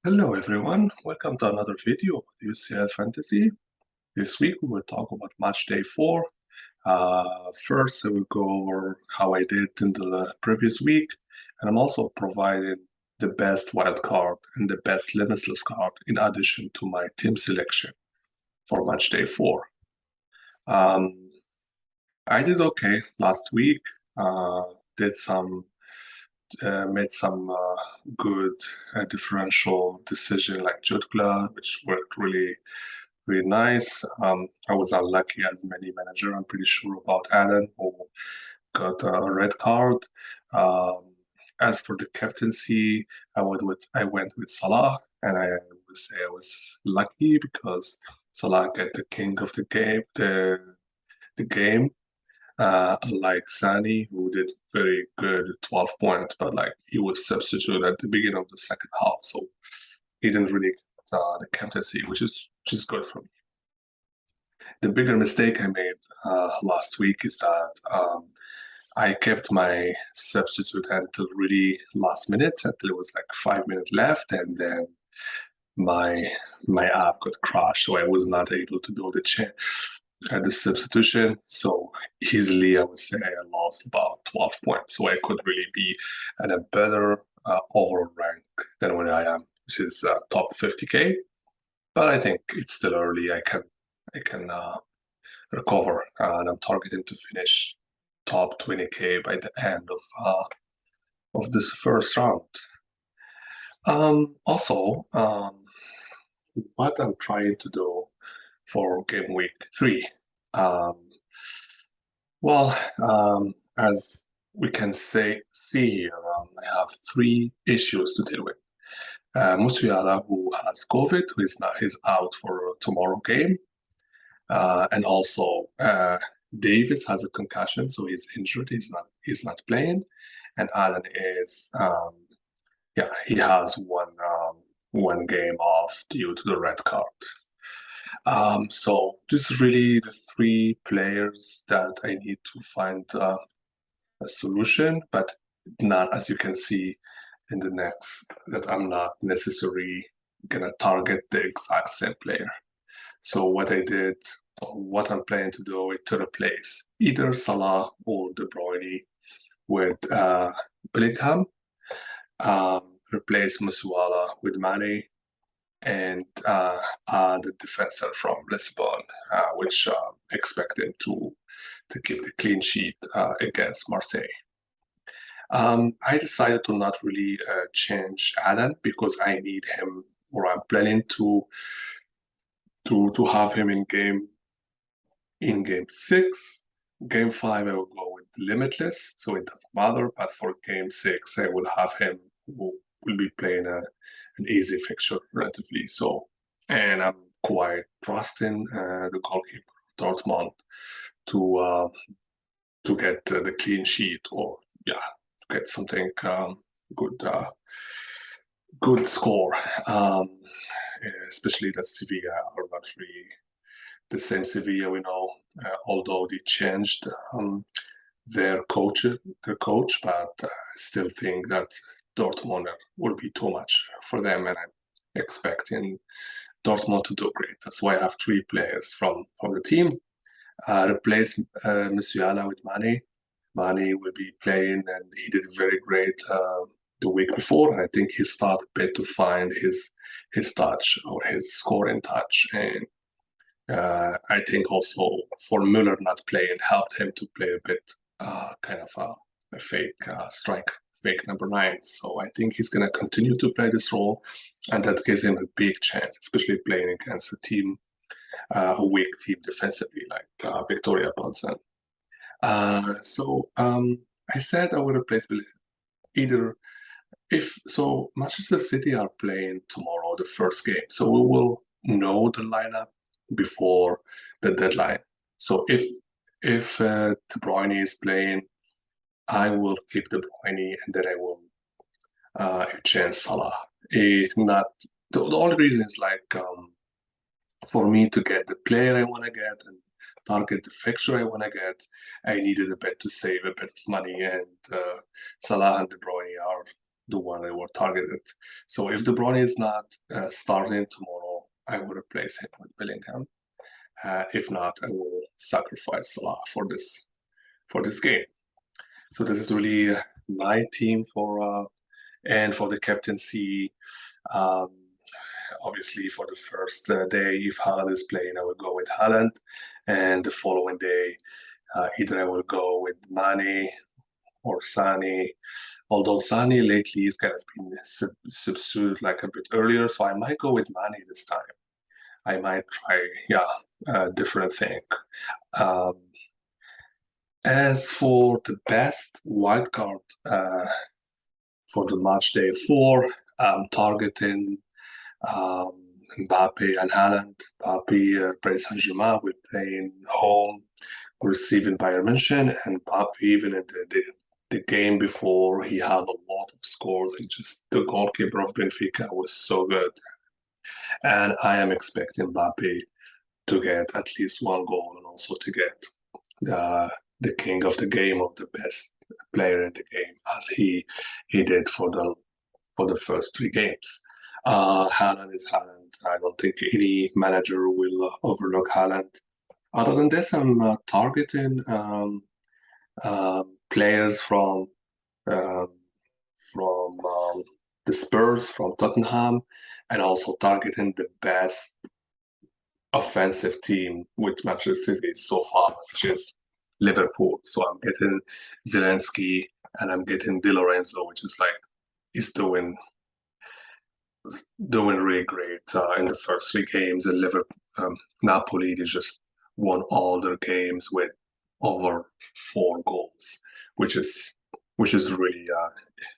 Hello everyone, welcome to another video about UCL Fantasy. This week we will talk about match day 4. First I will go over how I did in the previous week, and I'm also providing the best wild card and the best limitless card in addition to my team selection for match day 4. I did okay last week, did some made some good differential decision like Jutgla, which worked really nice. I was unlucky as many manager. I'm pretty sure about Adam, who got a red card. As for the captaincy, I went with Salah, and I would say I was lucky because Salah got the king of the game, unlike Sani, who did very good 12 points, but like he was substituted at the beginning of the second half, so he didn't really get the captaincy, which is good for me. The bigger mistake I made last week is that I kept my substitute until really last minute, until it was like 5 minutes left, and then my app got crashed, so I was not able to do the substitution. So easily, I would say I lost about 12 points. So I could really be at a better overall rank than when I am, which is top 50K. But I think it's still early. I can recover, and I'm targeting to finish top 20K by the end of this first round. Also, what I'm trying to do for game week 3. As we can see here, I have 3 issues to deal with. Musiala, who has COVID, he's out for tomorrow game, and also Davis has a concussion, so he's injured. He's not playing, and Alan is he has one game off due to the red card. So this is really the 3 players that I need to find a solution, but not, as you can see in the next, that I'm not necessarily gonna target the exact same player. So what I did, or what I'm planning to do, is to replace either Salah or De Bruyne with Bellingham, replace Musiala with Mane, and the defender from Lisbon, which expect him to keep the clean sheet against Marseille. I decided to not really change Adam because I need him, or I'm planning to have him in game 6. Game 5, I will go with Limitless, so it doesn't matter. But for game 6, I will have him who will be playing an easy fixture relatively. So, and I'm quite trusting the goalkeeper Dortmund to get the clean sheet, or to get something good score. Especially that Sevilla are not really the same Sevilla we know, although they changed their coach, but I still think that Dortmund will be too much for them, and I'm expecting Dortmund to do great. That's why I have 3 players from the team. Replace Musiala with Mane. Mane will be playing, and he did very great the week before, and I think he started a bit to find his touch, or his scoring touch, and I think also for Müller not playing helped him to play a bit kind of a fake striker, fake number 9. So I think he's going to continue to play this role, and that gives him a big chance, especially playing against a team, a weak team defensively like Victoria Plzen. So I said I would replace either Manchester City are playing tomorrow, the first game, so we will know the lineup before the deadline. So if De Bruyne is playing, I will keep De Bruyne, and then I will exchange Salah. Not the only reason is like for me to get the player I want to get and target the fixture I want to get, I needed a bit to save a bit of money, and Salah and De Bruyne are the one they were targeted. So if De Bruyne is not starting tomorrow, I will replace him with Bellingham. If not, I will sacrifice Salah for this game. So this is really my team for and for the captaincy. Um, Obviously, for the first day, if Haaland is playing, I will go with Haaland, and the following day, either I will go with Mane or Sane. Although Sane lately is kind of been substituted like a bit earlier, so I might go with Mane this time. I might try, a different thing. Um, as for the best wildcard for the match day 4, I'm targeting um, Mbappe and Haaland. Mbappe, Paris Saint-Germain will play home, receiving Bayern München, and Mbappe even in the game before he had a lot of scores. The goalkeeper of Benfica was so good, and I am expecting Mbappe to get at least one goal and also to get the king of the game, of the best player in the game, as he did for the first 3 games. Haaland is Haaland. I don't think any manager will overlook Haaland. Other than this, I'm targeting players um, from the Spurs, from Tottenham, and also targeting the best offensive team with Manchester City so far, which is Liverpool. So I'm getting Zelensky and I'm getting Di Lorenzo, which is like he's doing really great in the first 3 games. And Napoli, they just won all their games with over 4 goals, which is really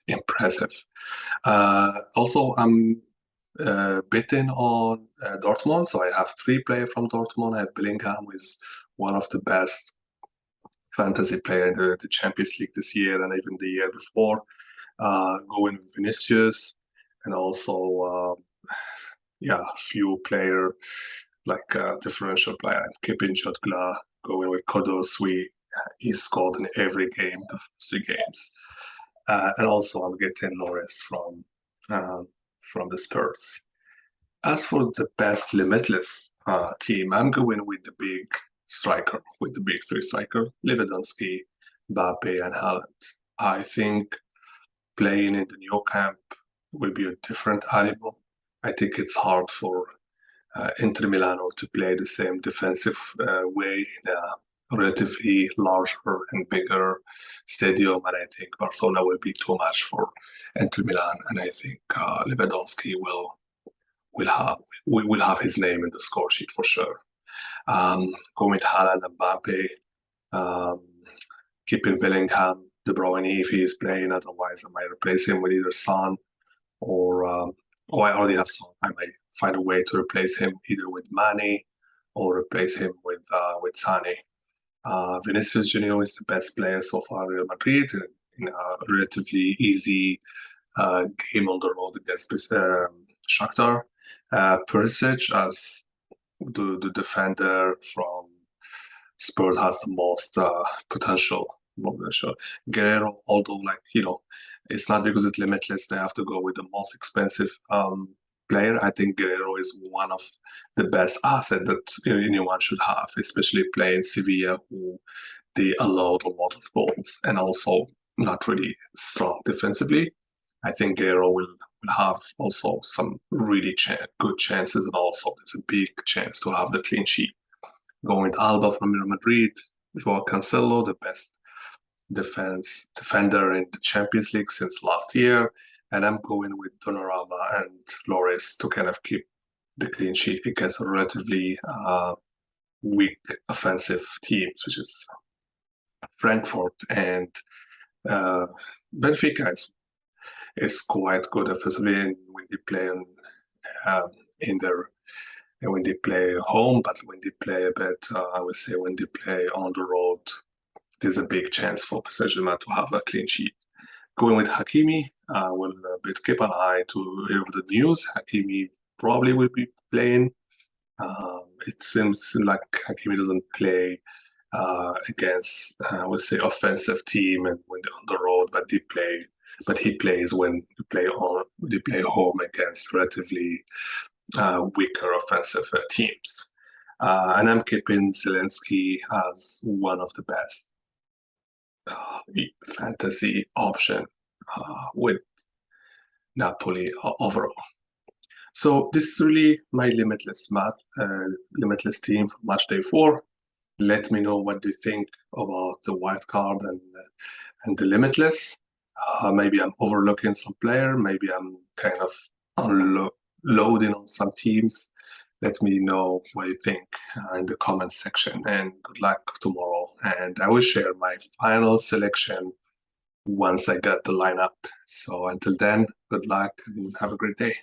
impressive. Also, I'm betting on Dortmund, so I have 3 players from Dortmund. I have Bellingham, who is one of the best fantasy player in the Champions League this year and even the year before. Going with Vinicius, and also a few player like differential player, keeping Jotgla, going with Kodosui. He scored in every game, the first 3 games. And also I'm getting Loris from the Spurs. As for the best limitless team, I'm going with the big striker, with the big 3 striker, Lewandowski, Mbappe, and Haaland. I think playing in the new camp will be a different animal. I think it's hard for Inter Milano to play the same defensive way in a relatively larger and bigger stadium, and I think Barcelona will be too much for Inter Milan, and I think Lewandowski will have his name in the score sheet for sure. Going with Haaland and Mbappe, keeping Bellingham, De Bruyne if he is playing. Otherwise, I might replace him with either Son or I already have Son. I might find a way to replace him either with Mane or replace him with Sane. Vinicius Junior is the best player so far in Real Madrid in a relatively easy game on the road against Shakhtar. Perisic as the defender from Spurs has the most potential. Guerrero, although it's not because it's limitless, they have to go with the most expensive player. I think Guerrero is one of the best assets that anyone should have, especially playing Sevilla, who they allowed a lot of goals and also not really strong defensively. I think Guerrero will have also some really good chances, and also there's a big chance to have the clean sheet. Going with Alba from Real Madrid, Joao Cancelo, the best defender in the Champions League since last year, and I'm going with Donnarumma and Loris to kind of keep the clean sheet against a relatively weak offensive teams, which is Frankfurt and Benfica is quite good offensively when they play in their and when they play home, but when they play a bit, I would say when they play on the road, there's a big chance for Saint-Germain to have a clean sheet. Going with Hakimi, we'll keep an eye to hear the news. Hakimi probably will be playing. It seems like Hakimi doesn't play against, I would say, offensive team and when they're on the road, but they play but he plays when you play home against relatively weaker offensive teams. And I'm keeping Zelensky as one of the best fantasy option with Napoli overall. So this is really my limitless team for match day 4. Let me know what you think about the wild card and the limitless. Maybe I'm overlooking some player. Maybe I'm kind of unloading on some teams. Let me know what you think in the comments section, and good luck tomorrow. And I will share my final selection once I get the lineup. So until then, good luck and have a great day.